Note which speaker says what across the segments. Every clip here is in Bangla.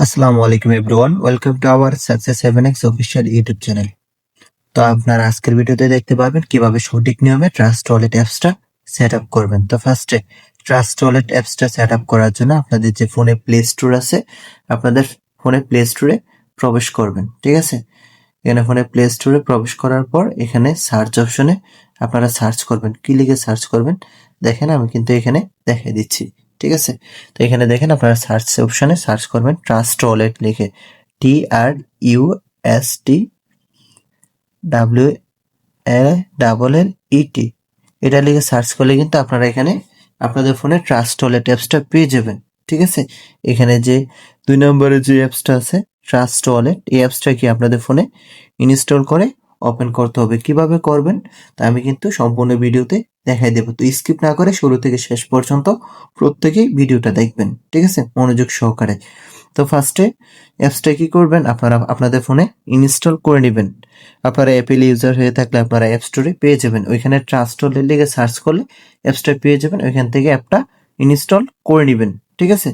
Speaker 1: আসসালামু আলাইকুম everyone, welcome to our success 7x official YouTube channel. তো আপনারা আজকের ভিডিওতে দেখতে পাবেন কিভাবে সঠিক নিয়মে ট্রাস্ট ওয়ালেট অ্যাপসটা সেট আপ করবেন। তো ফার্স্টে ট্রাস্ট ওয়ালেট অ্যাপসটা সেট আপ করার জন্য আপনাদের যে ফোনে প্লে স্টোর আছে, আপনাদের ফোনে প্লে স্টোরে প্রবেশ করবেন। ঠিক আছে, এখানে ফোনে প্লে স্টোরে প্রবেশ করার পর এখানে সার্চ অপশনে আপনারা সার্চ করবেন। কি লিখে সার্চ করবেন দেখেন, আমি কিন্তু এখানে দেখিয়ে দিচ্ছি। ঠিক আছে, তো এখানে দেখেন আপনারা সার্চ অপশনে সার্চ করবেন ট্রাস্ট ওয়ালেট লিখে, TRUSTWALLET, এটা লিখে সার্চ করলে কিন্তু আপনারা এখানে আপনাদের ফোনে ট্রাস্ট ওয়ালেট অ্যাপসটা পেয়ে যাবেন। ঠিক আছে, এখানে যে 2 নম্বরে যে অ্যাপসটা আছে ট্রাস্ট ওয়ালেট, এই অ্যাপসটা কি আপনাদের ফোনে ইনস্টল করে ওপেন করতে হবে। কিভাবে করবেন তা আমি কিন্তু সম্পূর্ণ ভিডিওতে দেখাই দেবো। তো স্কিপ না করে শুরু থেকে শেষ পর্যন্ত প্রত্যেকেই ভিডিওটা দেখবেন। ঠিক আছে, মনোযোগ সহকারে। তো ফার্স্টে অ্যাপসটা কি করবেন, আপনারা আপনাদের ফোনে ইনস্টল করে নেবেন। আপনারা অ্যাপেল ইউজার হয়ে থাকলে আপনারা অ্যাপ স্টোরে পেয়ে যাবেন, ওইখানে ট্রাস্ট ওয়ালেট লিখে সার্চ করলে অ্যাপসটা পেয়ে যাবেন, ওইখান থেকে অ্যাপটা ইনস্টল করে নেবেন। ঠিক আছে,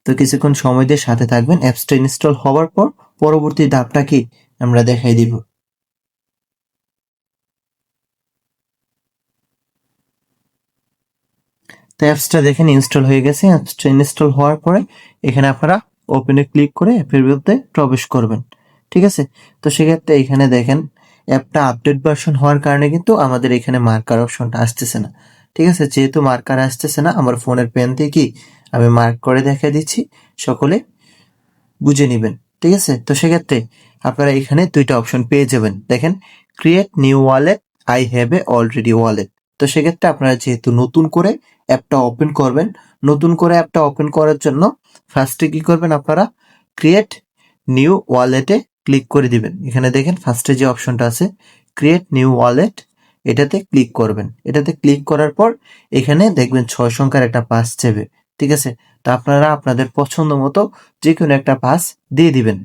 Speaker 1: তো কিছুক্ষণ সময় দিয়ে সাথে থাকবেন। অ্যাপসটা ইনস্টল হওয়ার পর পরবর্তী ধাপটা কি আমরা দেখাই দিব। তো অ্যাপসটা দেখেন ইনস্টল হয়ে গেছে। অ্যাপসটা ইনস্টল হওয়ার পরে এখানে আপনারা ওপেনে ক্লিক করে অ্যাপের মধ্যে প্রবেশ করবেন। ঠিক আছে, তো সেক্ষেত্রে এখানে দেখেন অ্যাপটা আপডেট ভার্সন হওয়ার কারণে কিন্তু আমাদের এখানে মার্কার অপশনটা আসতেছে না। ঠিক আছে, যেহেতু মার্কার আসতেছে না, আমার ফোনের পেন দিয়ে কি আমি মার্ক করে দেখিয়ে দিচ্ছি, সকলে বুঝে নিবেন। ঠিক আছে, তো সেক্ষেত্রে আপনারা এখানে দুইটা অপশন পেয়ে যাবেন। দেখেন, create new wallet, I have a already wallet. তো সেক্ষেত্রে আপনারা যেহেতু নতুন করে অ্যাপটা ওপেন করবেন, নতুন করে অ্যাপটা ওপেন করার জন্য ফার্স্টে কি করবেন, আপনারা ক্রিয়েট নিউ ওয়ালেটে ক্লিক করে দিবেন। এখানে দেখেন ফার্স্টে যে অপশনটা আছে ক্রিয়েট নিউ ওয়ালেট, এটাতে ক্লিক করবেন। এটাতে ক্লিক করার পর এখানে দেখবেন 6 সংখ্যার একটা পাস চাইবে। ঠিক আছে, তো আপনারা আপনাদের পছন্দ মতো যে কোনো একটা পাস দিয়ে দিবেন।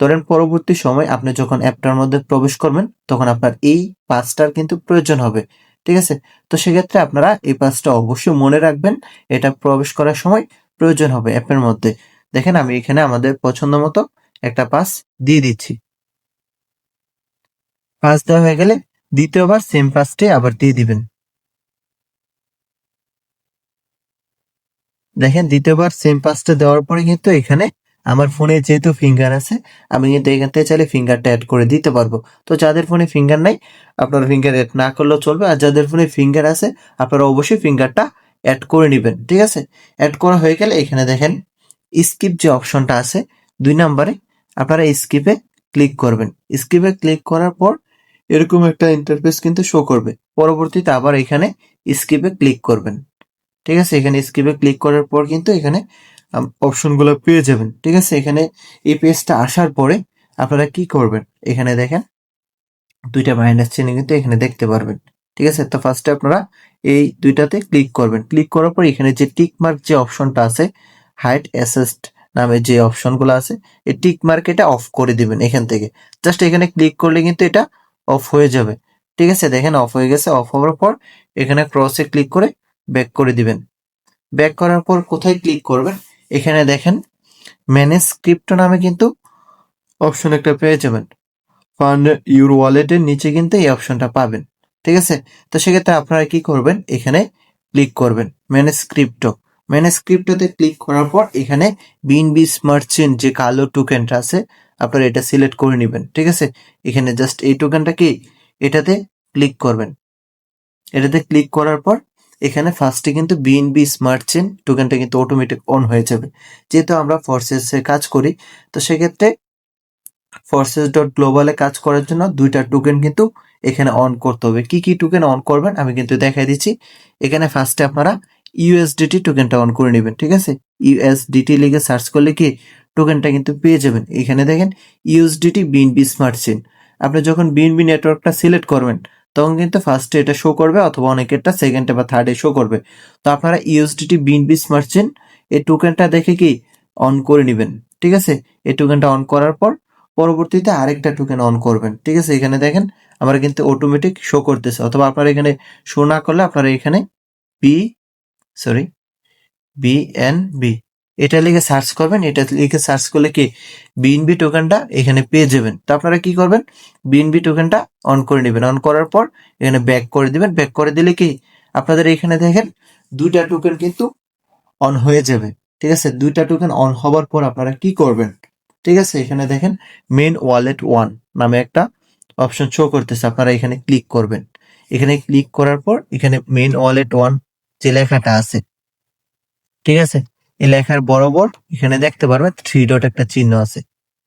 Speaker 1: ধরেন পরবর্তী সময় আপনি যখন অ্যাপটার মধ্যে প্রবেশ করবেন তখন আপনার এই পাসটার কিন্তু প্রয়োজন হবে। ঠিক আছে, তো সেক্ষেত্রে আপনারা এই পাসটা অবশ্যই মনে রাখবেন, এটা প্রবেশ করার সময় প্রয়োজন হবে অ্যাপের মধ্যে। দেখেন আমি এখানে আমাদের পছন্দ মতো একটা পাস দিয়ে দিচ্ছি। পাস দেওয়া হয়ে গেলে দ্বিতীয়বার সেম পাসটি আবার দিয়ে দিবেন। দেখেন দ্বিতীয়বার সেম পাসটা দেওয়ার পরে কিন্তু এখানে আমার ফোনে যেহেতু ফিঙ্গার আছে, আমি কিন্তু এখান থেকে চাইলে ফিঙ্গারটা অ্যাড করে দিতে পারবো। তো যাদের ফোনে ফিঙ্গার নাই আপনারা ফিঙ্গার অ্যাড না করলেও চলবে, আর যাদের ফোনে ফিঙ্গার আছে আপনারা অবশ্যই ফিঙ্গারটা অ্যাড করে নেবেন। ঠিক আছে, অ্যাড করা হয়ে গেলে এখানে দেখেন স্কিপ যে অপশনটা আছে 2 নম্বরে, আপনারা স্কিপে ক্লিক করবেন। স্কিপে ক্লিক করার পর এরকম একটা ইন্টারফেস কিন্তু শো করবে। পরবর্তীতে আবার এখানে স্কিপে ক্লিক করবেন। ঠিক আছে, এখানে স্কিপে ক্লিক করার পর কিন্তু এখানে অপশনগুলো পেয়ে যাবেন। ঠিক আছে, এখানে এই পেজটা আসার পরে আপনারা কি করবেন, এখানে দেখেন দুইটা মাইনাস চিহ্ন কিন্তু এখানে দেখতে পারবেন। ঠিক আছে, তো ফার্স্টে আপনারা এই দুইটাতে ক্লিক করবেন। ক্লিক করার পর এখানে যে টিক মার্ক যে অপশনটা আছে, হাইড অ্যাসেস্ট নামে যে অপশনগুলো আছে, এই টিক মার্ক এটা অফ করে দিবেন এখান থেকে। জাস্ট এখানে ক্লিক করলে কিন্তু এটা অফ হয়ে যাবে। ঠিক আছে, দেখেন অফ হয়ে গেছে। অফ হওয়ার পর এখানে ক্রসে ক্লিক করে ব্যাক করে দিবেন। ব্যাক করার পর কোথায় ক্লিক করবেন, এখানে দেখেন ম্যানেজ ক্রিপ্টো নামে কিন্তু অপশন একটা পেয়ে যাবেন। ফান্ড ইউর ওয়ালেটের নিচে কিন্তু এই অপশনটা পাবেন। ঠিক আছে, তো সেক্ষেত্রে আপনারা কি করবেন, এখানে ক্লিক করবেন ম্যানেজ ক্রিপ্টো। ম্যানেজ ক্রিপ্টোতে ক্লিক করার পর এখানে বিএনবি স্মার্ট চেইন যে কালো টোকেনটা আছে আপনারা এটা সিলেক্ট করে নেবেন। ঠিক আছে, এখানে জাস্ট এই টোকেনটা কি এটাতে ক্লিক করবেন। এটাতে ক্লিক করার পর এখানে ফার্স্টে কিন্তু বিএনবি স্মার্ট চেইন টোকেনটা কিন্তু অটোমেটিক অন হয়ে যাবে। যেহেতু আমরা ফোর্সেসে কাজ করি, তো সেক্ষেত্রে ফোর্সেস ডট গ্লোবালে কাজ করার জন্য দুইটা টোকেন কিন্তু এখানে অন করতে হবে। কি কি টোকেন অন করবেন আমি কিন্তু দেখাই দিচ্ছি। এখানে ফার্স্টে আপনারা ইউএসডিটি টোকেনটা অন করে নেবেন। ঠিক আছে, ইউএসডিটি লিখে সার্চ করলে কি টোকেনটা কিন্তু পেয়ে যাবেন। এখানে দেখেন ইউএসডিটি বিএনবি স্মার্ট চেইন। আপনি যখন বিএনবি নেটওয়ার্কটা সিলেক্ট করবেন তখন কিন্তু ফার্স্টে এটা শো করবে, অথবা অনেকেরটা সেকেন্ডে বা থার্ডে শো করবে। তো আপনারা ইউএসডিটি বিএনবি স্মার্ট চেইন এই টোকেনটা দেখে কি অন করে নেবেন। ঠিক আছে, এই টোকেনটা অন করার পর পরবর্তীতে আরেকটা টোকেন অন করবেন। ঠিক আছে, এখানে দেখেন আমরা কিন্তু অটোমেটিক শো করতেছে, অথবা আপনারা এখানে শো না করলে আপনারা এখানে বি সরি BNB এটা লিখে সার্চ করবেন। এটা লিখে সার্চ করলে কি বিএনবি টোকেনটা এখানে পেয়ে যাবেন। তো আপনারা কি করবেন, বিএনবি টোকেনটা অন করে নেবেন। অন করার পর এখানে ব্যাক করে দিবেন। ব্যাক করে দিলে কি আপনাদের এখানে দেখেন দুইটা টোকেন কিন্তু অন হয়ে যাবে। ঠিক আছে, দুইটা টোকেন অন হবার পর আপনারা কি করবেন, ঠিক আছে, এখানে দেখেন মেন ওয়ালেট 1 নামে একটা অপশন শো করতেছে, আপনারা এখানে ক্লিক করবেন। এখানে ক্লিক করার পর এখানে মেন ওয়ালেট 1 যে লেখাটা আছে, ঠিক আছে, এই লেখার বরাবর এখানে দেখতে পারবেন 3 ডট একটা চিহ্ন আছে।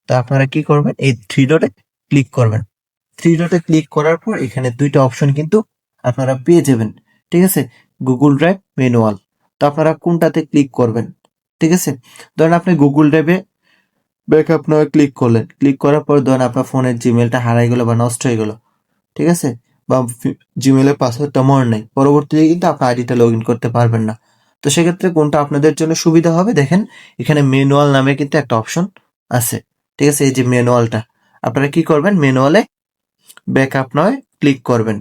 Speaker 1: তো আপনারা কি করবেন, এই 3 ডটে ক্লিক করবেন। 3 ডটে ক্লিক করার পর এখানে দুইটা অপশন কিন্তু আপনারা পেয়ে যাবেন। ঠিক আছে, গুগল ড্রাইভ, ম্যানুয়াল। তো আপনারা কোনটাতে ক্লিক করবেন? ঠিক আছে, ধরেন আপনি গুগল ড্রাইভে ব্যাকআপ নাও ক্লিক করলেন। ক্লিক করার পর ধরেন আপনার ফোনের জিমেলটা হারাই গেল বা নষ্ট হয়ে গেল, ঠিক আছে, বা জিমেলের পাসওয়ার্ডটা মনে নেই, পরবর্তীতে কিন্তু আপনার আইডিটা লগ ইন করতে পারবেন না। তো সেক্ষেত্রে কোনটা আপনাদের জন্য সুবিধা হবে, দেখেন এখানে ম্যানুয়াল নামে কিন্তু একটা অপশন আছে। ঠিক আছে, এই যে ম্যানুয়ালটা, আপনারা কি করবেন, ম্যানুয়ালে ব্যাকআপ নয় ক্লিক করবেন।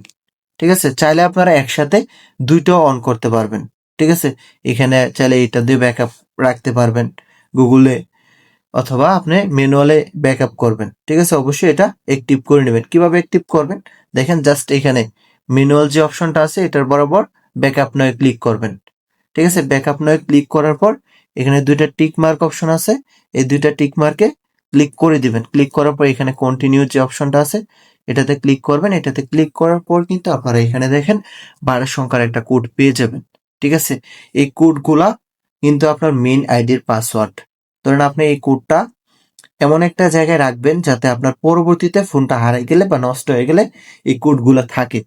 Speaker 1: ঠিক আছে, চাইলে আপনারা একসাথে দুইটাও অন করতে পারবেন। ঠিক আছে, এখানে চাইলে এটা দিয়ে ব্যাকআপ রাখতে পারবেন গুগলে, অথবা আপনি ম্যানুয়ালে ব্যাকআপ করবেন। ঠিক আছে, অবশ্যই এটা অ্যাক্টিভ করে নেবেন। কিভাবে অ্যাক্টিভ করবেন দেখেন, জাস্ট এখানে ম্যানুয়াল যে অপশনটা আছে এটার বরাবর ব্যাকআপ নয় ক্লিক করবেন। ঠিক আছে, ব্যাকআপ নয় ক্লিক করার পর এখানে দুইটা টিক মার্ক অপশন আছে, এই দুইটা টিক মার্কে ক্লিক করে দিবেন। ক্লিক করার পর এখানে কন্টিনিউ যে অপশনটা আছে এটাতে ক্লিক করবেন। এটাতে ক্লিক করার পর কিন্তু আপনারা এখানে দেখেন 12 সংখ্যার একটা কোড পেয়ে যাবেন। ঠিক আছে, এই কোডগুলা কিন্তু আপনার মেইন আইডির পাসওয়ার্ড। ধরেন আপনি এই কোডটা এমন একটা জায়গায় রাখবেন যাতে আপনার পরবর্তীতে ফোনটা হারাই গেলে বা নষ্ট হয়ে গেলে এই কোডগুলা থাকে।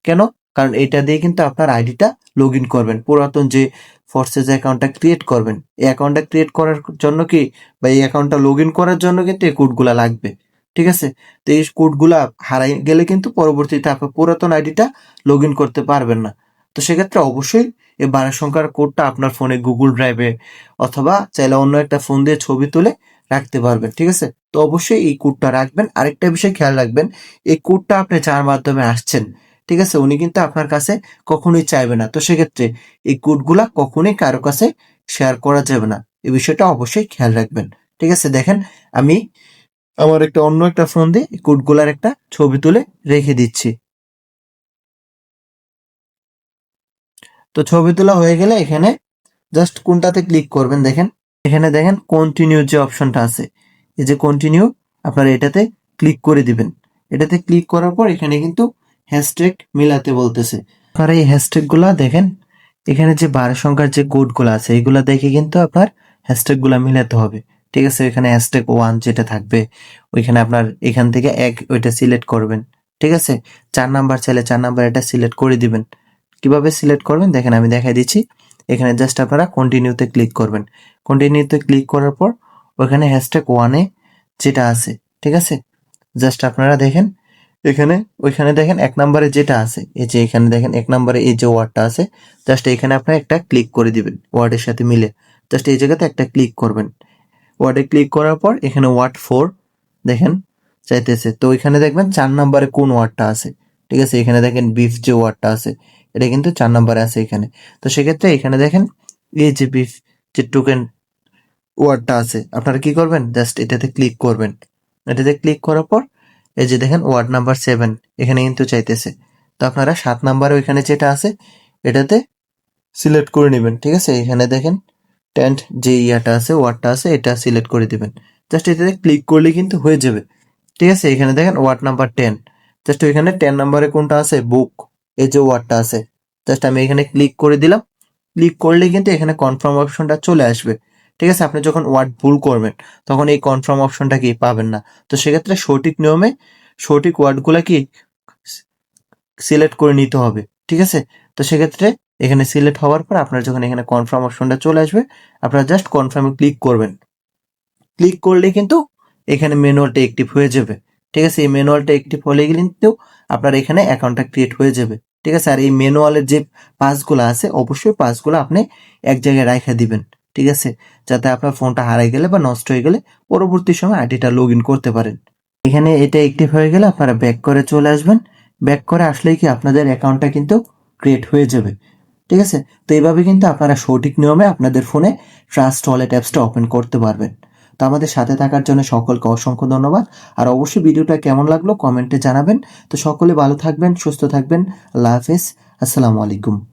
Speaker 1: কেন? কারণ এটা দিয়ে কিন্তু আপনার আইডিটা লগ ইন করবেন। পুরাতন যে ফোর্সেস অ্যাকাউন্টটা ক্রিয়েট করবেন, এই অ্যাকাউন্টটা ক্রিয়েট করার জন্য কি, বা এই অ্যাকাউন্টটা লগ ইন করার জন্য কিন্তু এই কোডগুলা লাগবে। ঠিক আছে, তো এই কোডগুলা হারাই গেলে কিন্তু পরবর্তীতে আপনার পুরাতন আইডিটা লগ ইন করতে পারবেন না। তো সেক্ষেত্রে অবশ্যই এই 12 সংখ্যার কোডটা আপনার ফোনে গুগল ড্রাইভে অথবা চাইলে অন্য একটা ফোন দিয়ে ছবি তুলে রাখতে পারবেন। ঠিক আছে, তো অবশ্যই এই কোডটা রাখবেন। আরেকটা বিষয় খেয়াল রাখবেন, এই কোডটা আপনি যার মাধ্যমে আসছেন, ঠিক আছে, উনি কিন্তু আপনার কাছে কখনোই চাইবে না। তো সেক্ষেত্রে এই কোডগুলা কখনোই কারো কাছে শেয়ার করা যাবে না, এই বিষয়টা অবশ্যই খেয়াল রাখবেন। ঠিক আছে, দেখেন আমি আমার একটা অন্য একটা ফোন দিয়ে এই কোডগুলার একটা ছবি তুলে রেখে দিচ্ছি। তো ছবি তোলা হয়ে গেলে এখানে জাস্ট কোনটাতে ক্লিক করবেন, দেখেন এখানে দেখেন কন্টিনিউ যে অপশনটা আছে, এই যে কন্টিনিউ, আপনারা এটাতে ক্লিক করে দিবেন। এটাতে ক্লিক করার পর এখানে কিন্তু হ্যাশট্যাগ মিলাতে বলতেছে। আপনারা এই হ্যাশট্যাগ গুলা দেখেন, এখানে যে 12 সংখ্যার যে কোড গুলা আছে এগুলা দেখে কিন্তু আপনার হ্যাশট্যাগ গুলা মিলাতে হবে। ঠিক আছে, এখানে হ্যাশট্যাগ 1 যেটা থাকবে ওইখানে আপনার এখান থেকে এক ওইটা সিলেক্ট করবেন। ঠিক আছে, 4 নাম্বার চাইলে 4 নাম্বার এটা সিলেক্ট করে দিবেন। কিভাবে সিলেক্ট করবেন দেখেন আমি দেখাই দিচ্ছি। এখানে জাস্ট আপনারা কন্টিনিউতে ক্লিক করবেন। কন্টিনিউতে ক্লিক করার পর ওখানে হ্যাশট্যাগ 1 এ যেটা আছে, ঠিক আছে, জাস্ট আপনারা দেখেন এখানে, ওইখানে দেখেন 1 নম্বরে যেটা আছে, এই যে এখানে দেখেন 1 নম্বরে এই যে ওয়ার্ডটা আছে, জাস্ট এখানে আপনারা একটা ক্লিক করে দিবেন ওয়ার্ডের সাথে মিলে। জাস্ট এই জায়গাতে একটা ক্লিক করবেন। ওয়ার্ডে ক্লিক করার পর এখানে ওয়ার্ড 4 দেখেন চাইতেছে, তো এখানে দেখবেন 4 নম্বরে কোন ওয়ার্ডটা আছে। ঠিক আছে, এখানে দেখেন বিফ যে ওয়ার্ডটা আছে এটা কিন্তু 4 নম্বরে আছে এখানে। তো সেক্ষেত্রে এখানে দেখেন এই যে বিফ যে টোকেন ওয়ার্ডটা আছে, আপনারা কি করবেন, জাস্ট এটাতে ক্লিক করবেন। এটাতে ক্লিক করার পর এই যে দেখেন ওয়ার্ড নাম্বার 7 এখানে কিন্তু চাইতেছে। তো আপনারা 7 নাম্বারে ওইখানে যেটা আছে এটাতে সিলেক্ট করে নেবেন। ঠিক আছে, এখানে দেখেন টেন্ট যে ইয়াটা আছে ওয়ার্ডটা আছে এটা সিলেক্ট করে দিবেন। জাস্ট এটাতে ক্লিক করলে কিন্তু হয়ে যাবে। ঠিক আছে, এখানে দেখেন ওয়ার্ড নাম্বার 10, জাস্ট ওইখানে 10 নাম্বারে কোনটা আছে, বুক, এই যে ওয়ার্ডটা আছে, জাস্ট আমি এখানে ক্লিক করে দিলাম। ক্লিক করলে কিন্তু এখানে কনফার্ম অপশনটা চলে আসবে। ঠিক আছে, আপনি যখন ওয়ার্ড ভুল করবেন তখন এই কনফার্ম অপশনটা কি পাবেন না। তো সেক্ষেত্রে সঠিক নিয়মে সঠিক ওয়ার্ডগুলা কি সিলেক্ট করে নিতে হবে। ঠিক আছে, তো সেক্ষেত্রে এখানে সিলেক্ট হওয়ার পর আপনার যখন এখানে কনফার্ম অপশনটা চলে আসবে আপনারা জাস্ট কনফার্মে ক্লিক করবেন। ক্লিক করলে কিন্তু এখানে ম্যানুয়ালটা অ্যাক্টিভ হয়ে যাবে। ঠিক আছে, এই ম্যানুয়ালটা অ্যাক্টিভ হলে কিন্তু আপনার এখানে অ্যাকাউন্টটা ক্রিয়েট হয়ে যাবে। ঠিক আছে, আর এই ম্যানুয়ালের যে পাসগুলো আছে অবশ্যই পাসগুলো আপনি এক জায়গায় রাখা দিবেন। ঠিক আছে, যাতে আপনার ফোনটা হারাই গেলে বা নষ্ট হয়ে গেলে পরবর্তী সময় আইডিটা লগ ইন করতে পারেন। এখানে এটা অ্যাক্টিভ হয়ে গেলে আপনারা ব্যাক করে চলে আসবেন। ব্যাক করে আসলেই কি আপনাদের অ্যাকাউন্টটা কিন্তু ক্রিয়েট হয়ে যাবে। ঠিক আছে? তো এইভাবে কিন্তু আপনারা সঠিক নিয়মে আপনাদের ফোনে ট্রাস্ট ওয়ালেট অ্যাপসটা ওপেন করতে পারবেন। তো আমাদের সাথে থাকার জন্য সকলকে অসংখ্য ধন্যবাদ। আর অবশ্যই ভিডিওটা কেমন লাগলো কমেন্টে জানাবেন। তো সকলে ভালো থাকবেন, সুস্থ থাকবেন। আল্লাহ হাফেজ। আসসালামু আলাইকুম।